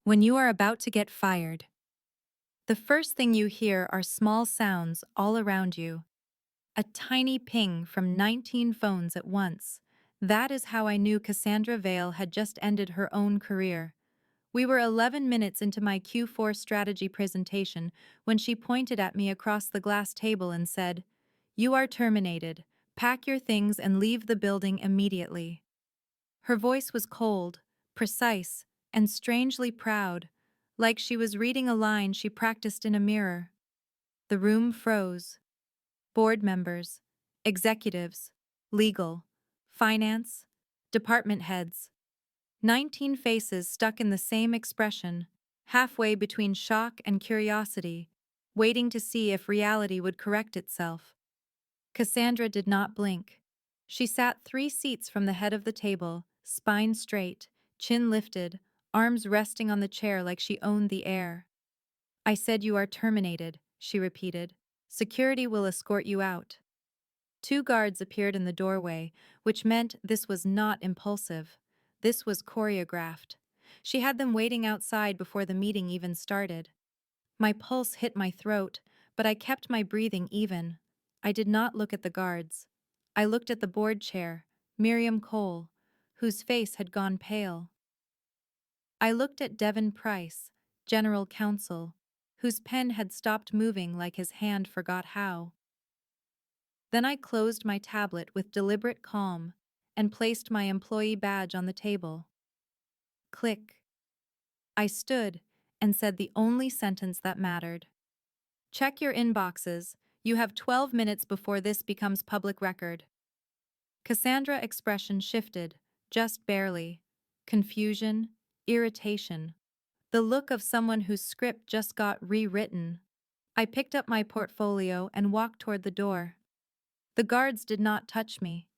When you are about to get fired, the first thing you hear are small sounds all around you. A tiny ping from 19 phones at once. That is how I knew Cassandra Vale had just ended her own career. We were 11 minutes into my Q4 strategy presentation when she pointed at me across the glass table and said, "You are terminated. Pack your things and leave the building immediately." Her voice was cold, precise, and strangely proud, like she was reading a line she practiced in a mirror. The room froze. Board members, executives, legal, finance, department heads. 19 faces stuck in the same expression, halfway between shock and curiosity, waiting to see if reality would correct itself. Cassandra did not blink. She sat 3 seats from the head of the table, spine straight, chin lifted, arms resting on the chair like she owned the air. "I said you are terminated," she repeated. "Security will escort you out." 2 guards appeared in the doorway, which meant this was not impulsive. This was choreographed. She had them waiting outside before the meeting even started. My pulse hit my throat, but I kept my breathing even. I did not look at the guards. I looked at the board chair, Miriam Cole, whose face had gone pale. I looked at Devin Price, general counsel, whose pen had stopped moving like his hand forgot how. Then I closed my tablet with deliberate calm and placed my employee badge on the table. Click. I stood and said the only sentence that mattered. "Check your inboxes. You have 12 minutes before this becomes public record." Cassandra's expression shifted, just barely. Confusion, irritation. The look of someone whose script just got rewritten. I picked up my portfolio and walked toward the door. The guards did not touch me.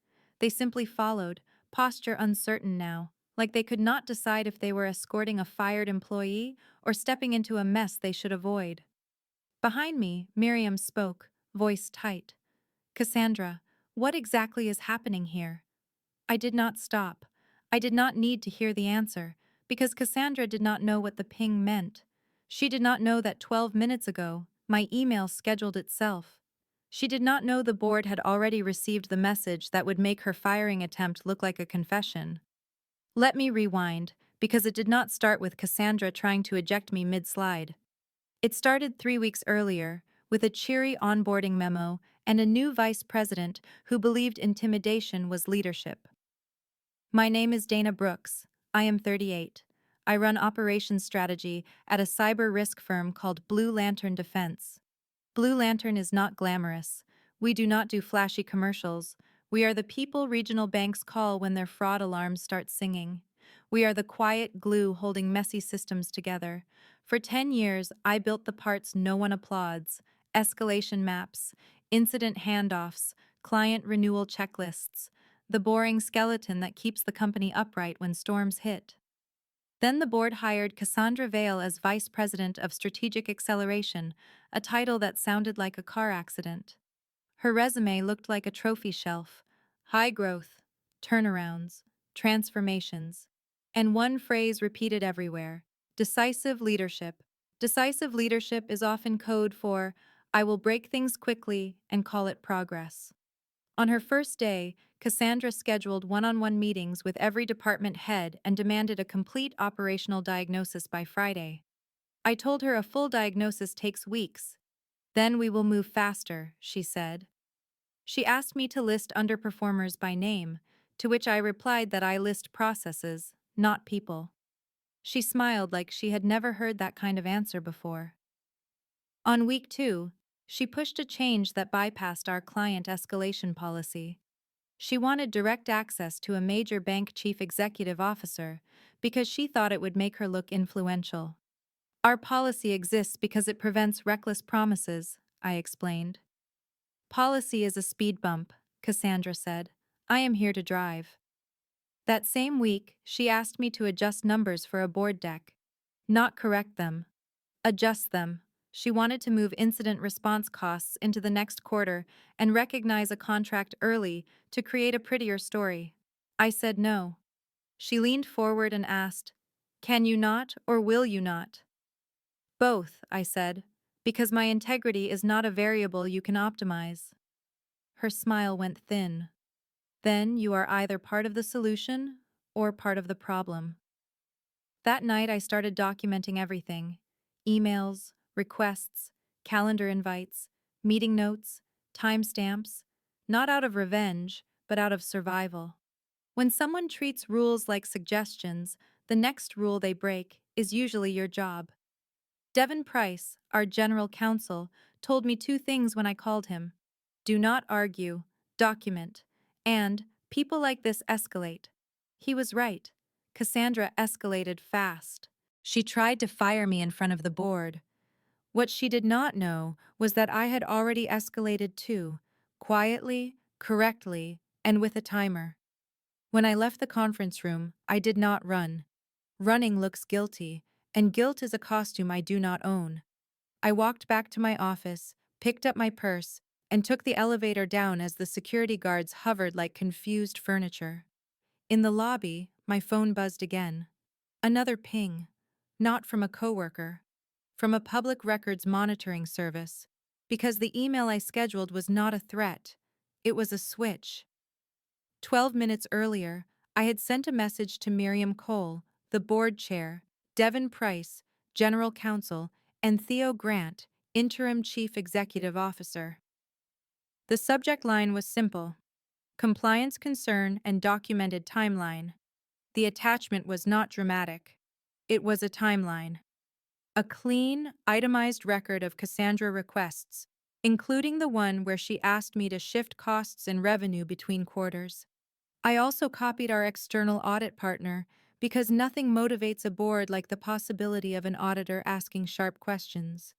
They simply followed, posture uncertain now, like they could not decide if they were escorting a fired employee or stepping into a mess they should avoid. Behind me, Miriam spoke, voice tight. "Cassandra, what exactly is happening here?" I did not stop. I did not need to hear the answer, because Cassandra did not know what the ping meant. She did not know that 12 minutes ago, my email scheduled itself. She did not know the board had already received the message that would make her firing attempt look like a confession. Let me rewind, because it did not start with Cassandra trying to eject me mid-slide. It started 3 weeks earlier, with a cheery onboarding memo and a new vice president who believed intimidation was leadership. "My name is Dana Brooks. I am 38. I run operations strategy at a cyber risk firm called Blue Lantern Defense. Blue Lantern is not glamorous. We do not do flashy commercials. We are the people regional banks call when their fraud alarms start singing. We are the quiet glue holding messy systems together. For 10 years, I built the parts no one applauds: escalation maps, incident handoffs, client renewal checklists, the boring skeleton that keeps the company upright when storms hit." Then the board hired Cassandra Vale as Vice President of Strategic Acceleration, a title that sounded like a car accident. Her resume looked like a trophy shelf: high growth, turnarounds, transformations. And one phrase repeated everywhere: decisive leadership. Decisive leadership is often code for, "I will break things quickly and call it progress." On her first day, Cassandra scheduled one-on-one meetings with every department head and demanded a complete operational diagnosis by Friday. I told her a full diagnosis takes weeks. "Then we will move faster," she said. She asked me to list underperformers by name, to which I replied that I list processes, not people. She smiled like she had never heard that kind of answer before. On week 2, she pushed a change that bypassed our client escalation policy. She wanted direct access to a major bank chief executive officer because she thought it would make her look influential. "Our policy exists because it prevents reckless promises," I explained. "Policy is a speed bump," Cassandra said. "I am here to drive." That same week, she asked me to adjust numbers for a board deck. Not correct them. Adjust them. She wanted to move incident response costs into the next quarter and recognize a contract early to create a prettier story. I said no. She leaned forward and asked, Can you not, or will you not? Both, I said, because my integrity is not a variable you can optimize. Her smile went thin. Then you are either part of the solution or part of the problem. That night I started documenting everything: emails, requests, calendar invites, meeting notes, timestamps, not out of revenge, but out of survival. When someone treats rules like suggestions, the next rule they break is usually your job. Devin Price, our general counsel, told me two things when I called him: do not argue, document, and people like this escalate. He was right. Cassandra escalated fast. She tried to fire me in front of the board. What she did not know was that I had already escalated too, quietly, correctly, and with a timer. When I left the conference room, I did not run. Running looks guilty, and guilt is a costume I do not own. I walked back to my office, picked up my purse, and took the elevator down as the security guards hovered like confused furniture. In the lobby, my phone buzzed again. Another ping. Not from a coworker. From a public records monitoring service. Because the email I scheduled was not a threat. It was a switch. 12 minutes earlier, I had sent a message to Miriam Cole, the board chair, Devin Price, general counsel, and Theo Grant, interim chief executive officer. The subject line was simple: compliance concern and documented timeline. The attachment was not dramatic. It was a timeline. A clean, itemized record of Cassandra requests, including the one where she asked me to shift costs and revenue between quarters. I also copied our external audit partner because nothing motivates a board like the possibility of an auditor asking sharp questions.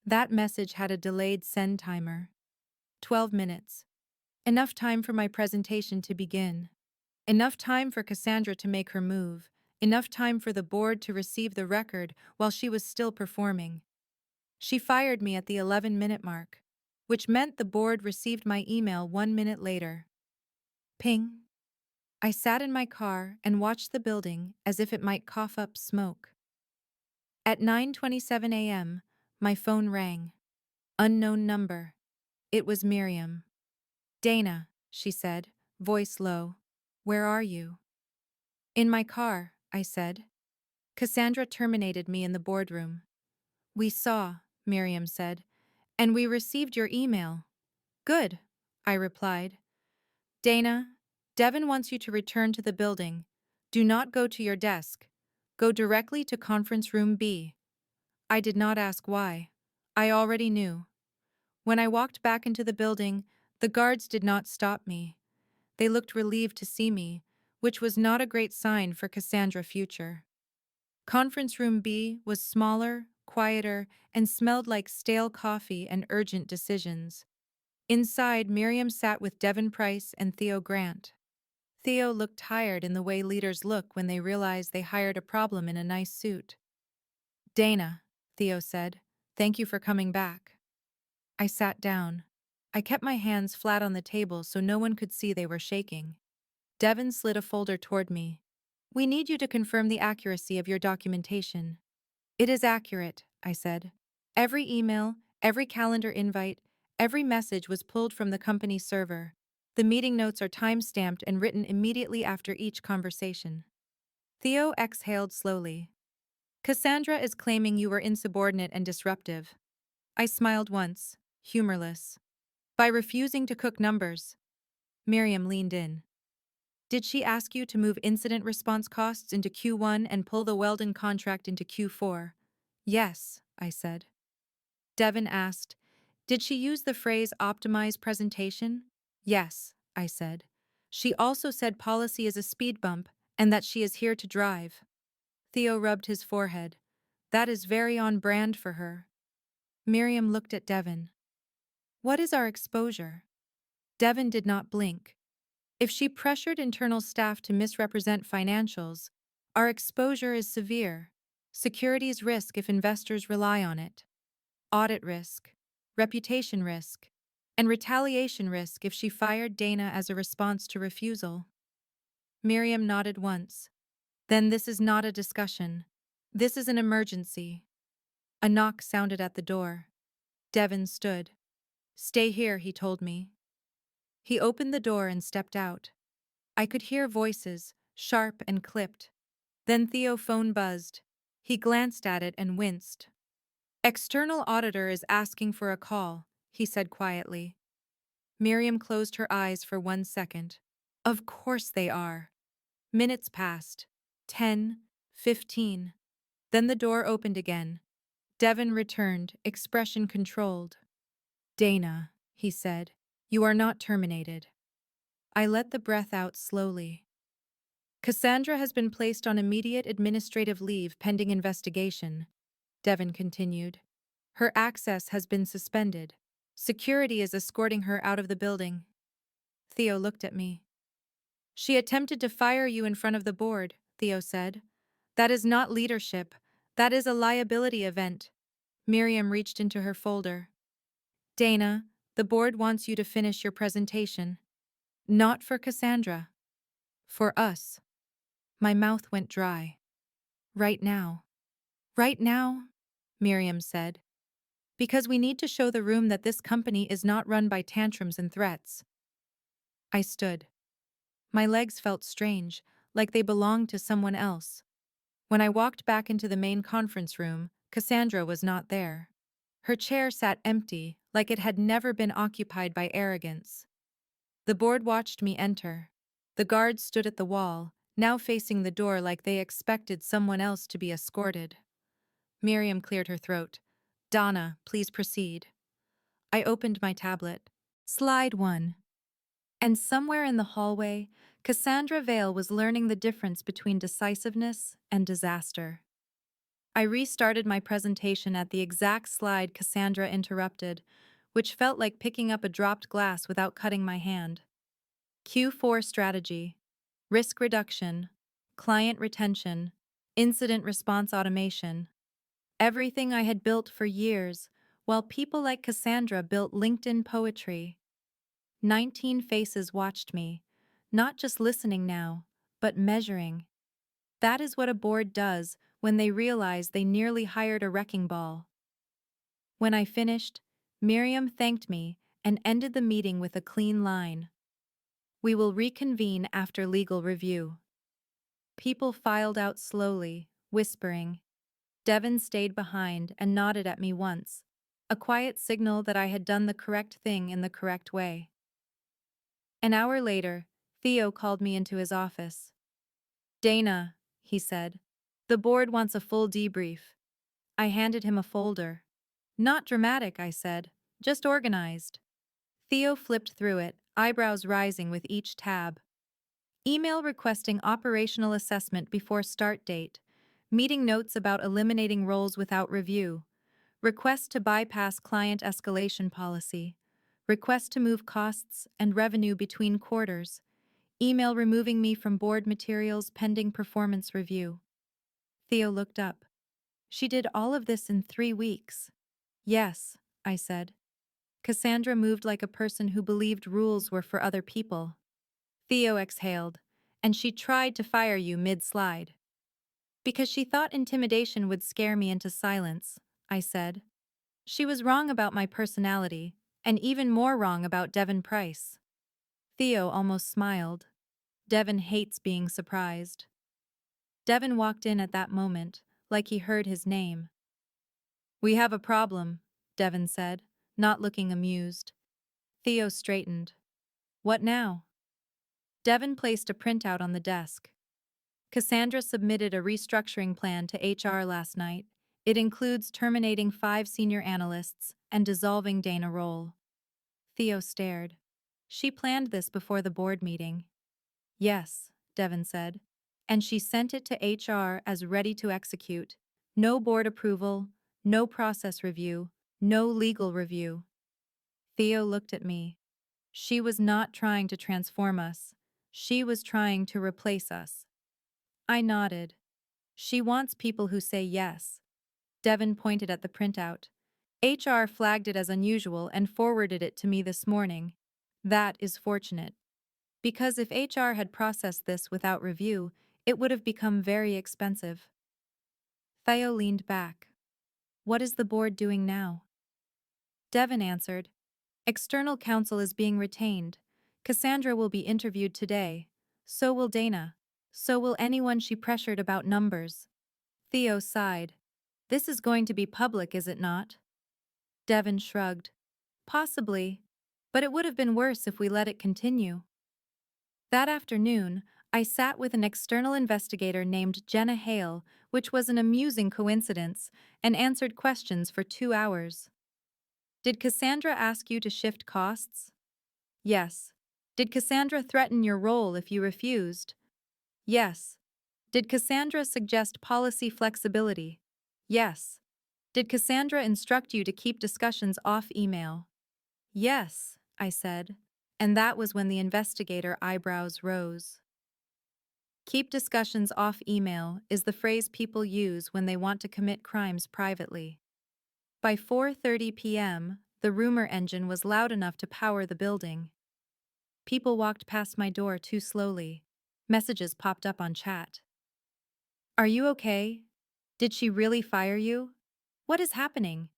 That message had a delayed send timer. 12 minutes. Enough time for my presentation to begin. Enough time for Cassandra to make her move. Enough time for the board to receive the record while she was still performing. She fired me at the 11-minute mark, which meant the board received my email 1 minute later. Ping. I sat in my car and watched the building as if it might cough up smoke. At 9:27 a.m., my phone rang. Unknown number. It was Miriam. "Dana," she said, voice low. "Where are you?" "In my car," I said. "Cassandra terminated me in the boardroom." "We saw," Miriam said, "and we received your email." "Good," I replied. "Dana, Devin wants you to return to the building. Do not go to your desk. Go directly to conference room B." I did not ask why. I already knew. When I walked back into the building, the guards did not stop me. They looked relieved to see me, which was not a great sign for Cassandra future. Conference room B was smaller, quieter, and smelled like stale coffee and urgent decisions. Inside, Miriam sat with Devin Price and Theo Grant. Theo looked tired in the way leaders look when they realize they hired a problem in a nice suit. "Dana," Theo said, "thank you for coming back." I sat down. I kept my hands flat on the table so no one could see they were shaking. Devin slid a folder toward me. "We need you to confirm the accuracy of your documentation." "It is accurate," I said. "Every email, every calendar invite, every message was pulled from the company server. The meeting notes are time-stamped and written immediately after each conversation." Theo exhaled slowly. "Cassandra is claiming you were insubordinate and disruptive." I smiled once, humorless. "By refusing to cook numbers." Miriam leaned in. "Did she ask you to move incident response costs into Q1 and pull the Weldon contract into Q4? "Yes," I said. Devin asked, "Did she use the phrase optimize presentation?" "Yes," I said. "She also said policy is a speed bump and that she is here to drive." Theo rubbed his forehead. "That is very on brand for her." Miriam looked at Devin. "What is our exposure?" Devin did not blink. "If she pressured internal staff to misrepresent financials, our exposure is severe. Securities risk if investors rely on it. Audit risk, reputation risk, and retaliation risk if she fired Dana as a response to refusal." Miriam nodded once. Then this is not a discussion. This is an emergency. A knock sounded at the door. Devon stood. Stay here, he told me. He opened the door and stepped out. I could hear voices, sharp and clipped. Then Theo's phone buzzed. He glanced at it and winced. External auditor is asking for a call, he said quietly. Miriam closed her eyes for 1 second. Of course they are. Minutes passed. 10, 15. Then the door opened again. Devon returned, expression controlled. Dana, he said, you are not terminated. I let the breath out slowly. Cassandra has been placed on immediate administrative leave pending investigation, Devon continued. Her access has been suspended. Security is escorting her out of the building. Theo looked at me. She attempted to fire you in front of the board, Theo said. That is not leadership. That is a liability event. Miriam reached into her folder. Dana, the board wants you to finish your presentation. Not for Cassandra. For us. My mouth went dry. Right now. Right now? Miriam said. Because we need to show the room that this company is not run by tantrums and threats. I stood. My legs felt strange, like they belonged to someone else. When I walked back into the main conference room, Cassandra was not there. Her chair sat empty, like it had never been occupied by arrogance. The board watched me enter. The guards stood at the wall, now facing the door like they expected someone else to be escorted. Miriam cleared her throat. Donna, please proceed. I opened my tablet. Slide 1. And somewhere in the hallway, Cassandra Vale was learning the difference between decisiveness and disaster. I restarted my presentation at the exact slide Cassandra interrupted, which felt like picking up a dropped glass without cutting my hand. Q4 strategy, risk reduction, client retention, incident response automation. Everything I had built for years, while people like Cassandra built LinkedIn poetry. 19 faces watched me, not just listening now, but measuring. That is what a board does when they realize they nearly hired a wrecking ball. When I finished, Miriam thanked me and ended the meeting with a clean line. We will reconvene after legal review. People filed out slowly, whispering. Devon stayed behind and nodded at me once, a quiet signal that I had done the correct thing in the correct way. An hour later, Theo called me into his office. Dana, he said, the board wants a full debrief. I handed him a folder. Not dramatic, I said, just organized. Theo flipped through it, eyebrows rising with each tab. Email requesting operational assessment before start date. Meeting notes about eliminating roles without review. Request to bypass client escalation policy. Request to move costs and revenue between quarters. Email removing me from board materials pending performance review. Theo looked up. She did all of this in 3 weeks. Yes, I said. Cassandra moved like a person who believed rules were for other people. Theo exhaled. And she tried to fire you mid-slide. Because she thought intimidation would scare me into silence, I said. She was wrong about my personality, and even more wrong about Devon Price. Theo almost smiled. Devon hates being surprised. Devon walked in at that moment, like he heard his name. We have a problem, Devon said, not looking amused. Theo straightened. What now? Devon placed a printout on the desk. Cassandra submitted a restructuring plan to HR last night. It includes terminating 5 senior analysts and dissolving Dana role. Theo stared. She planned this before the board meeting. Yes, Devon said. And she sent it to HR as ready to execute. No board approval, no process review, no legal review. Theo looked at me. She was not trying to transform us. She was trying to replace us. I nodded. She wants people who say yes. Devon pointed at the printout. HR flagged it as unusual and forwarded it to me this morning. That is fortunate. Because if HR had processed this without review, It would have become very expensive. Theo leaned back. What is the board doing now? Devon answered. External counsel is being retained. Cassandra will be interviewed today. So will Dana. So will anyone she pressured about numbers. Theo sighed. This is going to be public, is it not? Devon shrugged. Possibly. But it would have been worse if we let it continue. That afternoon, I sat with an external investigator named Jenna Hale, which was an amusing coincidence, and answered questions for 2 hours. Did Cassandra ask you to shift costs? Yes. Did Cassandra threaten your role if you refused? Yes. Did Cassandra suggest policy flexibility? Yes. Did Cassandra instruct you to keep discussions off email? Yes, I said, and that was when the investigator eyebrows rose. Keep discussions off email is the phrase people use when they want to commit crimes privately. By 4:30 p.m., the rumor engine was loud enough to power the building. People walked past my door too slowly. Messages popped up on chat. Are you okay? Did she really fire you? What is happening?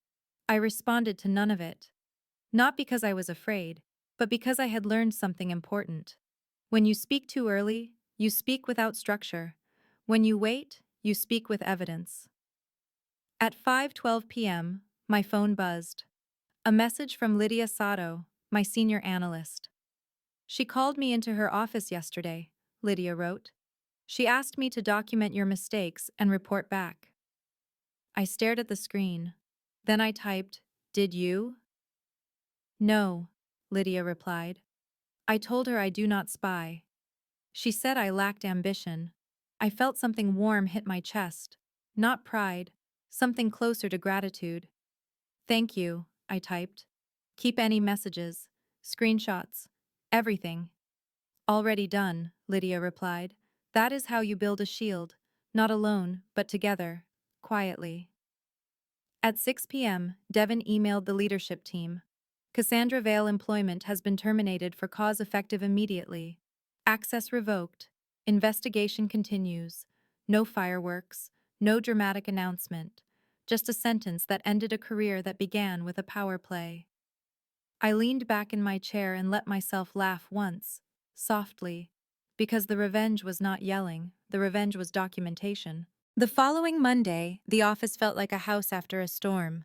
I responded to none of it. Not because I was afraid, but because I had learned something important. When you speak too early, you speak without structure. When you wait, you speak with evidence. At 5:12 p.m., my phone buzzed. A message from Lydia Sato, my senior analyst. She called me into her office yesterday, Lydia wrote. She asked me to document your mistakes and report back. I stared at the screen. Then I typed, "Did you?" No, Lydia replied. I told her I do not spy. She said I lacked ambition. I felt something warm hit my chest. Not pride, something closer to gratitude. Thank you, I typed. Keep any messages, screenshots, everything. Already done, Lydia replied. That is how you build a shield, not alone, but together, quietly. At 6 p.m., Devon emailed the leadership team. Cassandra Vale employment has been terminated for cause effective immediately. Access revoked. Investigation continues. No fireworks, no dramatic announcement. Just a sentence that ended a career that began with a power play. I leaned back in my chair and let myself laugh once, softly, because the revenge was not yelling, the revenge was documentation. The following Monday, the office felt like a house after a storm.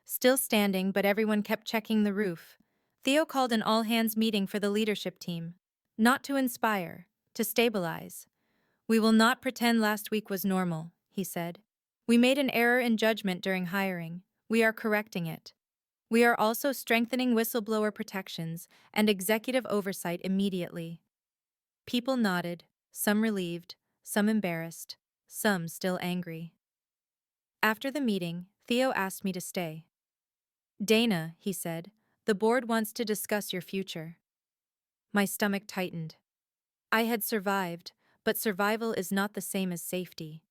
Still standing, but everyone kept checking the roof. Theo called an all-hands meeting for the leadership team. Not to inspire, to stabilize. We will not pretend last week was normal, he said. We made an error in judgment during hiring. We are correcting it. We are also strengthening whistleblower protections and executive oversight immediately. People nodded, some relieved, some embarrassed, some still angry. After the meeting, Theo asked me to stay. Dana, he said, the board wants to discuss your future. My stomach tightened. I had survived, but survival is not the same as safety.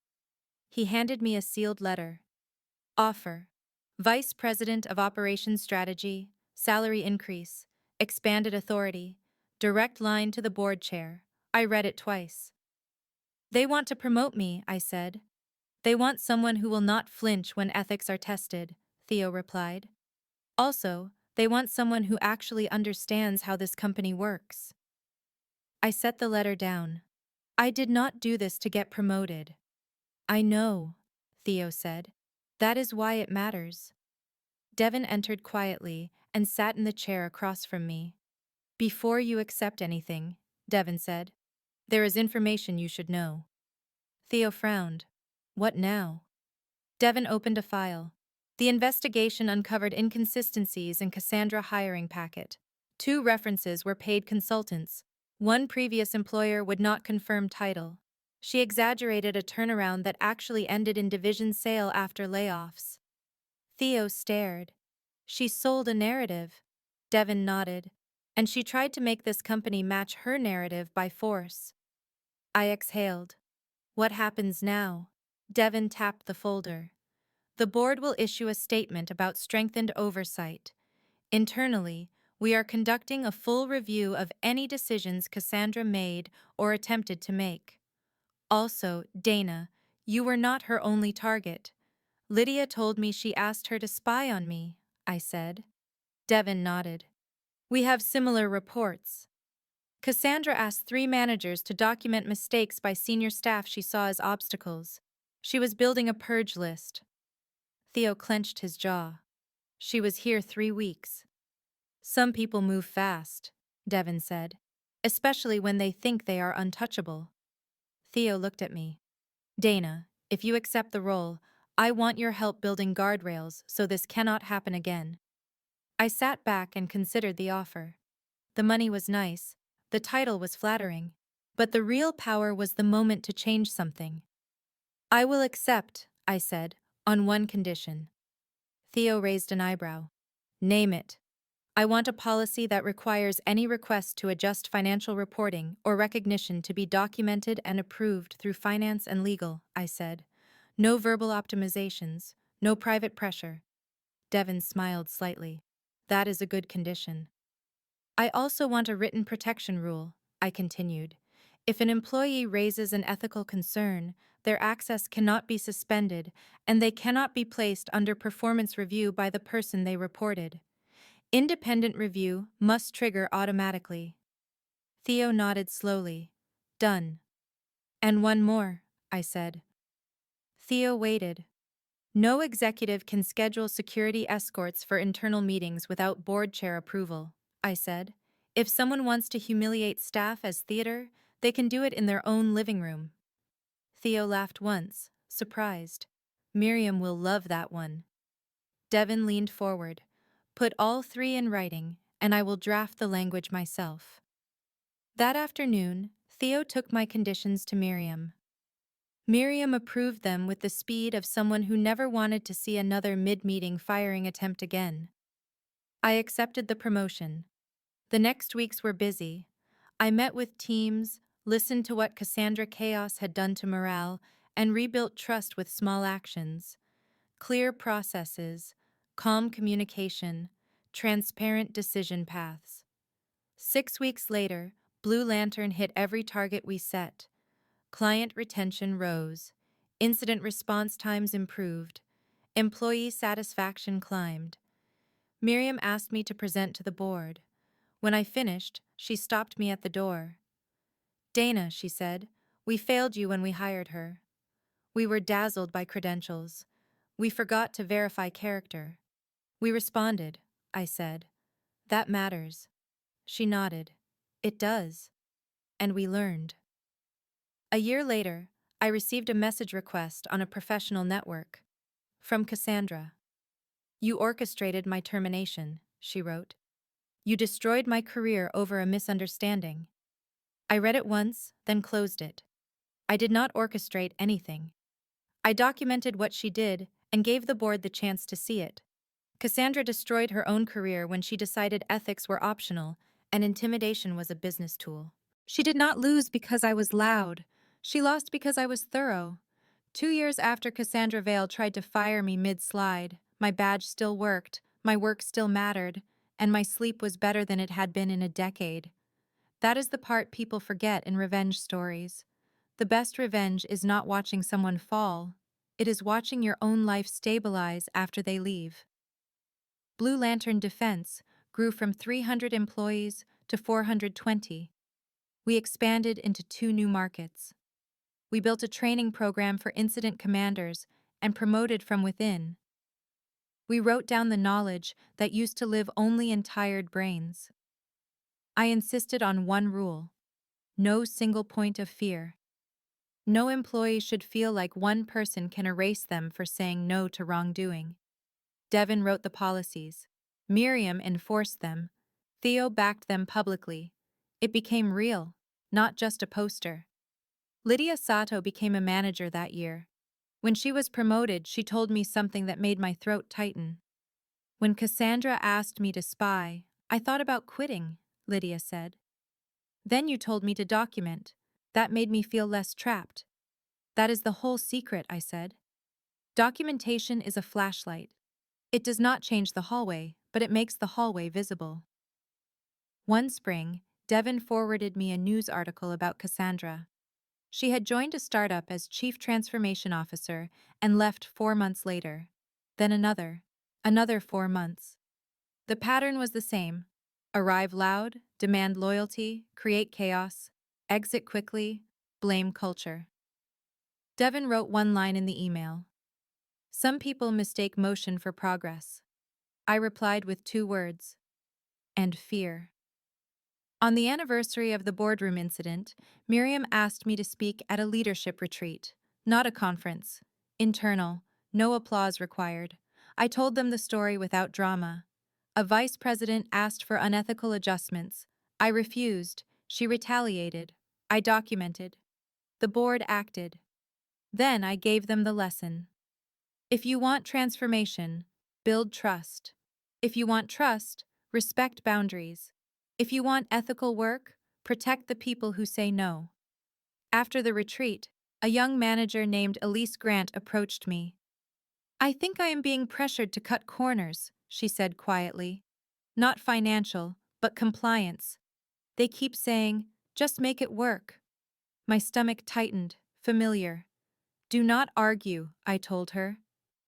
He handed me a sealed letter. Offer. Vice President of Operations Strategy, salary increase, expanded authority, direct line to the board chair. I read it twice. They want to promote me, I said. They want someone who will not flinch when ethics are tested, Theo replied. Also, they want someone who actually understands how this company works. I set the letter down. I did not do this to get promoted. I know, Theo said. That is why it matters. Devon entered quietly and sat in the chair across from me. Before you accept anything, Devon said, there is information you should know. Theo frowned. What now? Devon opened a file. The investigation uncovered inconsistencies in Cassandra hiring packet. 2 references were paid consultants. 1 previous employer would not confirm title. She exaggerated a turnaround that actually ended in division sale after layoffs. Theo stared. She sold a narrative. Devon nodded. And she tried to make this company match her narrative by force. I exhaled. What happens now? Devon tapped the folder. The board will issue a statement about strengthened oversight. Internally, we are conducting a full review of any decisions Cassandra made or attempted to make. Also, Dana, you were not her only target. Lydia told me she asked her to spy on me, I said. Devin nodded. We have similar reports. Cassandra asked 3 managers to document mistakes by senior staff she saw as obstacles. She was building a purge list. Theo clenched his jaw. She was here 3 weeks. Some people move fast, Devin said, especially when they think they are untouchable. Theo looked at me. Dana, if you accept the role, I want your help building guardrails so this cannot happen again. I sat back and considered the offer. The money was nice, the title was flattering, but the real power was the moment to change something. I will accept, I said, on one condition. Theo raised an eyebrow. Name it. I want a policy that requires any request to adjust financial reporting or recognition to be documented and approved through finance and legal, I said. No verbal optimizations, no private pressure. Devin smiled slightly. That is a good condition. I also want a written protection rule, I continued. If an employee raises an ethical concern, their access cannot be suspended, and they cannot be placed under performance review by the person they reported. Independent review must trigger automatically. Theo nodded slowly. Done. And one more, I said. Theo waited. No executive can schedule security escorts for internal meetings without board chair approval, I said. If someone wants to humiliate staff as theater, they can do it in their own living room. Theo laughed once, surprised. Miriam will love that one. Devin leaned forward. Put all 3 in writing, and I will draft the language myself. That afternoon, Theo took my conditions to Miriam. Miriam approved them with the speed of someone who never wanted to see another mid-meeting firing attempt again. I accepted the promotion. The next weeks were busy. I met with teams, listened to what Cassandra Chaos had done to morale, and rebuilt trust with small actions. Clear processes, calm communication, transparent decision paths. 6 weeks later, Blue Lantern hit every target we set. Client retention rose, incident response times improved, employee satisfaction climbed. Miriam asked me to present to the board. When I finished, she stopped me at the door. Dana, she said, we failed you when we hired her. We were dazzled by credentials. We forgot to verify character. We responded, I said. That matters. She nodded. It does. And we learned. A year later, I received a message request on a professional network. From Cassandra. You orchestrated my termination, she wrote. You destroyed my career over a misunderstanding. I read it once, then closed it. I did not orchestrate anything. I documented what she did and gave the board the chance to see it. Cassandra destroyed her own career when she decided ethics were optional and intimidation was a business tool. She did not lose because I was loud. She lost because I was thorough. 2 years after Cassandra Vale tried to fire me mid-slide, my badge still worked, my work still mattered, and my sleep was better than it had been in a decade. That is the part people forget in revenge stories. The best revenge is not watching someone fall. It is watching your own life stabilize after they leave. Blue Lantern Defense grew from 300 employees to 420. We expanded into 2 new markets. We built a training program for incident commanders and promoted from within. We wrote down the knowledge that used to live only in tired brains. I insisted on one rule: no single point of fear. No employee should feel like one person can erase them for saying no to wrongdoing. Devin wrote the policies. Miriam enforced them. Theo backed them publicly. It became real, not just a poster. Lydia Sato became a manager that year. When she was promoted, she told me something that made my throat tighten. When Cassandra asked me to spy, I thought about quitting, Lydia said. Then you told me to document. That made me feel less trapped. That is the whole secret, I said. Documentation is a flashlight. It does not change the hallway, but it makes the hallway visible. One spring, Devin forwarded me a news article about Cassandra. She had joined a startup as Chief Transformation Officer and left 4 months later. Then another 4 months. The pattern was the same. Arrive loud, demand loyalty, create chaos, exit quickly, blame culture. Devon wrote one line in the email. Some people mistake motion for progress. I replied with 2 words. And fear. On the anniversary of the boardroom incident, Miriam asked me to speak at a leadership retreat, not a conference. Internal, no applause required. I told them the story without drama. A vice president asked for unethical adjustments. I refused. She retaliated. I documented. The board acted. Then I gave them the lesson. If you want transformation, build trust. If you want trust, respect boundaries. If you want ethical work, protect the people who say no. After the retreat, a young manager named Elise Grant approached me. I think I am being pressured to cut corners, she said quietly. Not financial, but compliance. They keep saying, just make it work. My stomach tightened, familiar. Do not argue, I told her.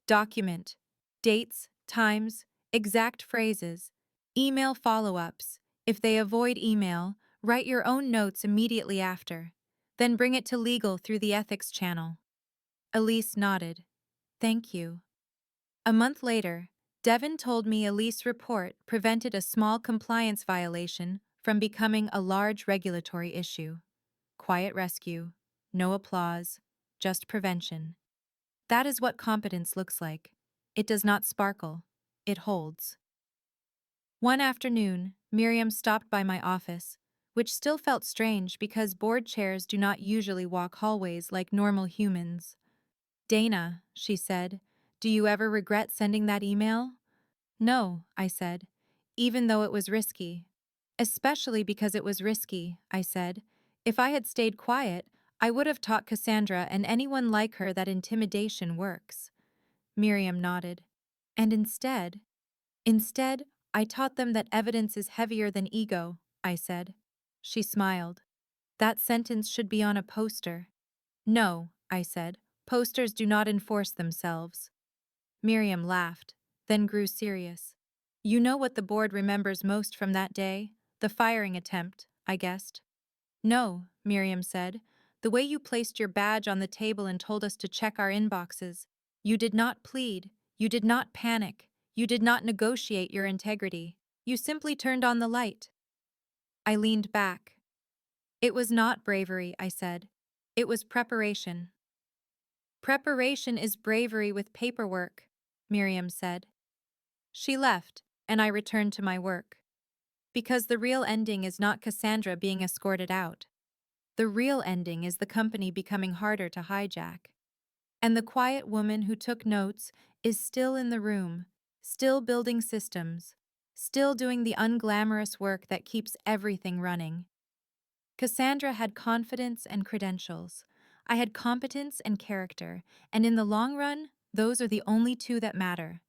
Document. Dates, times, exact phrases. Email follow-ups. If they avoid email, write your own notes immediately after. Then bring it to legal through the ethics channel. Elise nodded. Thank you. A month later, Devon told me Elise's report prevented a small compliance violation from becoming a large regulatory issue. Quiet rescue, no applause, just prevention. That is what competence looks like. It does not sparkle, it holds. One afternoon, Miriam stopped by my office, which still felt strange because board chairs do not usually walk hallways like normal humans. Dana, she said, do you ever regret sending that email? No, I said, even though it was risky. Especially because it was risky, I said. If I had stayed quiet, I would have taught Cassandra and anyone like her that intimidation works. Miriam nodded. And instead, I taught them that evidence is heavier than ego, I said. She smiled. That sentence should be on a poster. No, I said, posters do not enforce themselves. Miriam laughed, then grew serious. You know what the board remembers most from that day? The firing attempt, I guessed. No, Miriam said. The way you placed your badge on the table and told us to check our inboxes. You did not plead. You did not panic. You did not negotiate your integrity. You simply turned on the light. I leaned back. It was not bravery, I said. It was preparation. Preparation is bravery with paperwork, Miriam said. She left, and I returned to my work. Because the real ending is not Cassandra being escorted out. The real ending is the company becoming harder to hijack. And the quiet woman who took notes is still in the room, still building systems, still doing the unglamorous work that keeps everything running. Cassandra had confidence and credentials. I had competence and character, and in the long run, those are the only two that matter.